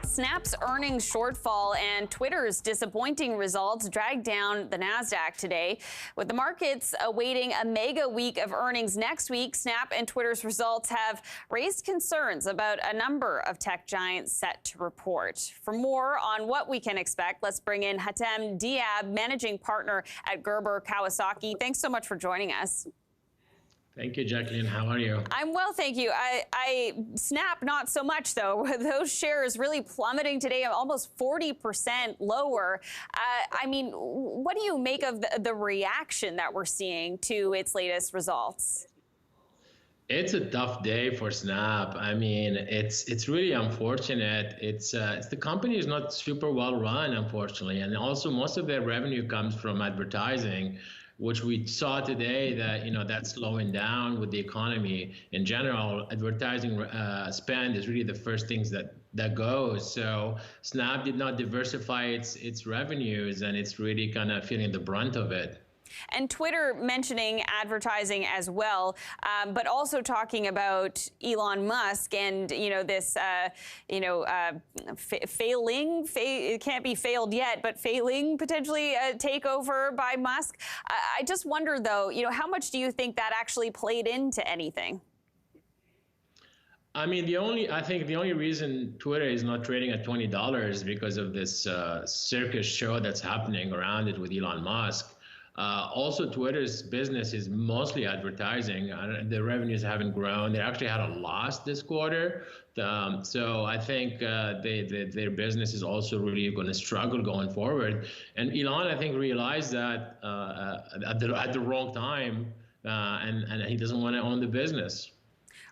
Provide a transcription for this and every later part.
Snap's earnings shortfall and Twitter's disappointing results dragged down the Nasdaq today. With the markets awaiting a mega week of earnings next week, Snap and Twitter's results have raised concerns about a number of tech giants set to report. For more on what we can expect, let's bring in Hatem Dhiab, managing partner at Gerber Kawasaki. Thanks so much for joining us. Thank you, Jacqueline. How are you? I'm well, thank you. Snap, not so much, though. Those shares really plummeting today, almost 40% lower. I mean, what do you make of the reaction that we're seeing to its latest results? It's a tough day for Snap. I mean, it's really unfortunate. It's the company is not super well run, unfortunately, and also most of their revenue comes from advertising, which we saw today that, that's slowing down with the economy in general. Advertising spend is really the first things that goes. So Snap did not diversify its revenues, and it's really kind of feeling the brunt of it. And Twitter mentioning advertising as well, but also talking about Elon Musk and, this, failing, it can't be failed yet, but failing potentially takeover by Musk. I just wonder, though, how much do you think that actually played into anything? I mean, I think the only reason Twitter is not trading at $20 is because of this circus show that's happening around it with Elon Musk. Also, Twitter's business is mostly advertising. The revenues haven't grown. They actually had a loss this quarter. So I think their business is also really going to struggle going forward. And Elon, I think, realized that at the wrong time, and he doesn't want to own the business.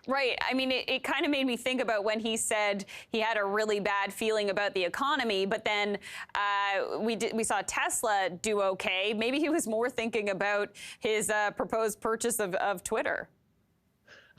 Right. I mean, it kind of made me think about when he said he had a really bad feeling about the economy, but then we saw Tesla do okay. Maybe he was more thinking about his proposed purchase of Twitter.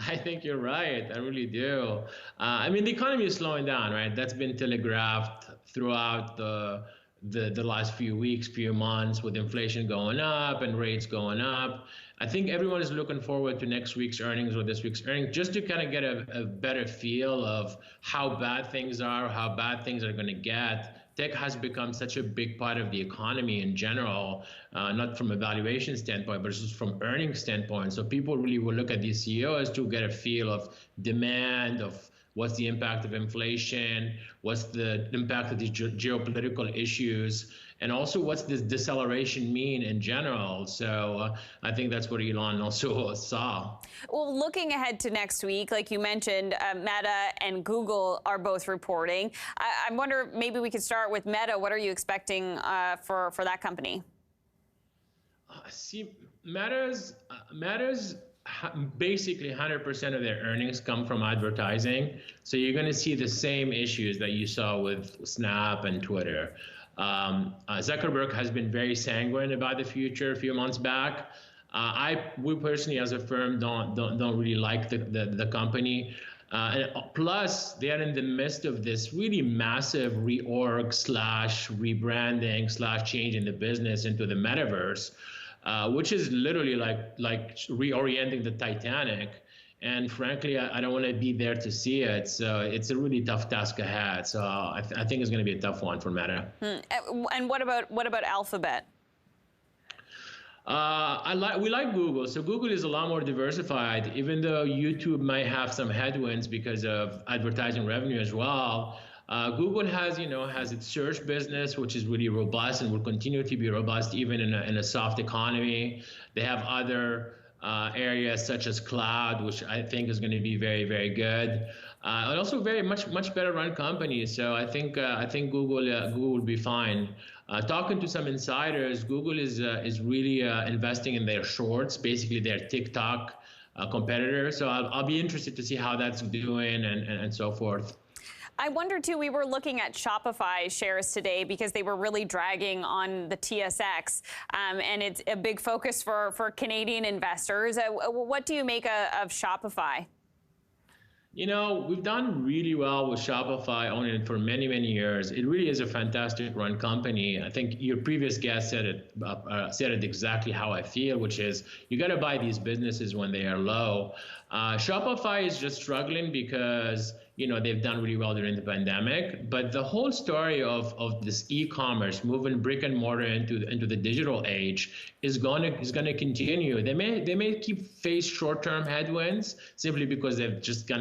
I think you're right. I really do. I mean, the economy is slowing down, right? That's been telegraphed throughout the last few weeks, few months, with inflation going up and rates going up. I think everyone is looking forward to next week's earnings or this week's earnings just to kind of get a better feel of how bad things are, how bad things are going to get. Tech has become such a big part of the economy in general, not from a valuation standpoint, but just from earnings standpoint. So people really will look at these CEOs to get a feel of demand, of what's the impact of inflation, what's the impact of these geopolitical issues, and also what's this deceleration mean in general. So I think that's what Elon also saw. Well, looking ahead to next week, like you mentioned, Meta and Google are both reporting. I wonder, maybe we could start with Meta. What are you expecting for that company? See, Meta's basically 100% of their earnings come from advertising. So you're going to see the same issues that you saw with Snap and Twitter. Zuckerberg has been very sanguine about the future a few months back. We personally, as a firm, don't really like the company. And plus, they are in the midst of this really massive reorg / rebranding / changing the business into the metaverse. Which is literally like reorienting the Titanic. And frankly, I don't want to be there to see it. So it's a really tough task ahead. So I think it's going to be a tough one for Meta. And what about Alphabet? We like Google. So Google is a lot more diversified, even though YouTube might have some headwinds because of advertising revenue as well. Google has its search business, which is really robust and will continue to be robust even in a soft economy. They have other areas such as cloud, which I think is going to be very, very good, and also very much better run company. So I think Google will be fine. Talking to some insiders, Google is really investing in their shorts, basically their TikTok competitor. So I'll be interested to see how that's doing and so forth. I wonder, too, we were looking at Shopify shares today because they were really dragging on the TSX, and it's a big focus for Canadian investors. What do you make of Shopify? We've done really well with Shopify, owning it for many, many years. It really is a fantastic run company. I think your previous guest said it exactly how I feel, which is you got to buy these businesses when they are low. Shopify is just struggling because they've done really well during the pandemic, but the whole story of this e-commerce moving brick and mortar into the digital age is going to continue. They may keep face short-term headwinds simply because they've just got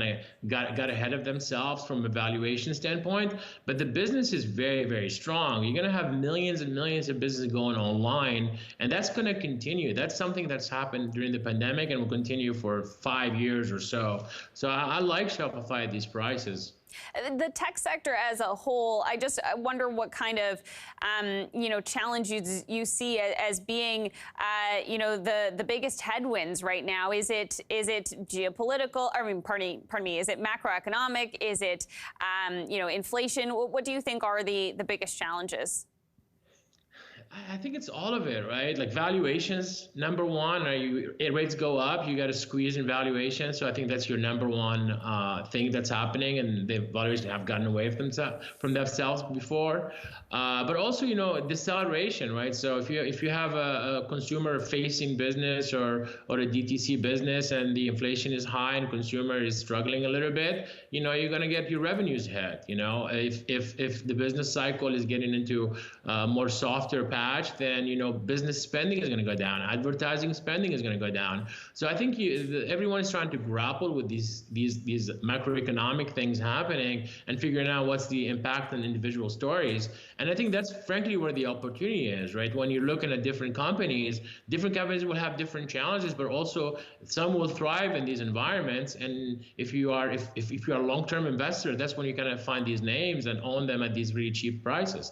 ahead of themselves from a valuation standpoint, but the business is very, very strong. You're going to have millions and millions of businesses going online, and that's going to continue. That's something that's happened during the pandemic and will continue for 5 years or so. So I like Shopify at these prices. The tech sector as a whole, I just wonder what kind of, challenges you see as being, the biggest headwinds right now. Is it geopolitical? Pardon me. Is it macroeconomic? Is it, inflation? What do you think are the biggest challenges? I think it's all of it, right? Like valuations, number one, rates go up, you got to squeeze in valuation. So I think that's your number one thing that's happening, and the valuations have gotten away from themselves before. But also, deceleration, right? So if you have a consumer-facing business or a DTC business, and the inflation is high and consumer is struggling a little bit, you're going to get your revenues hit. If the business cycle is getting into more softer patch, then business spending is going to go down, advertising spending is going to go down. So I think everyone is trying to grapple with these macroeconomic things happening and figuring out what's the impact on individual stories. And I think that's frankly where the opportunity is, right? When you're looking at different companies will have different challenges, but also some will thrive in these environments. And if you are a long-term investor, that's when you kind of find these names and own them at these really cheap prices.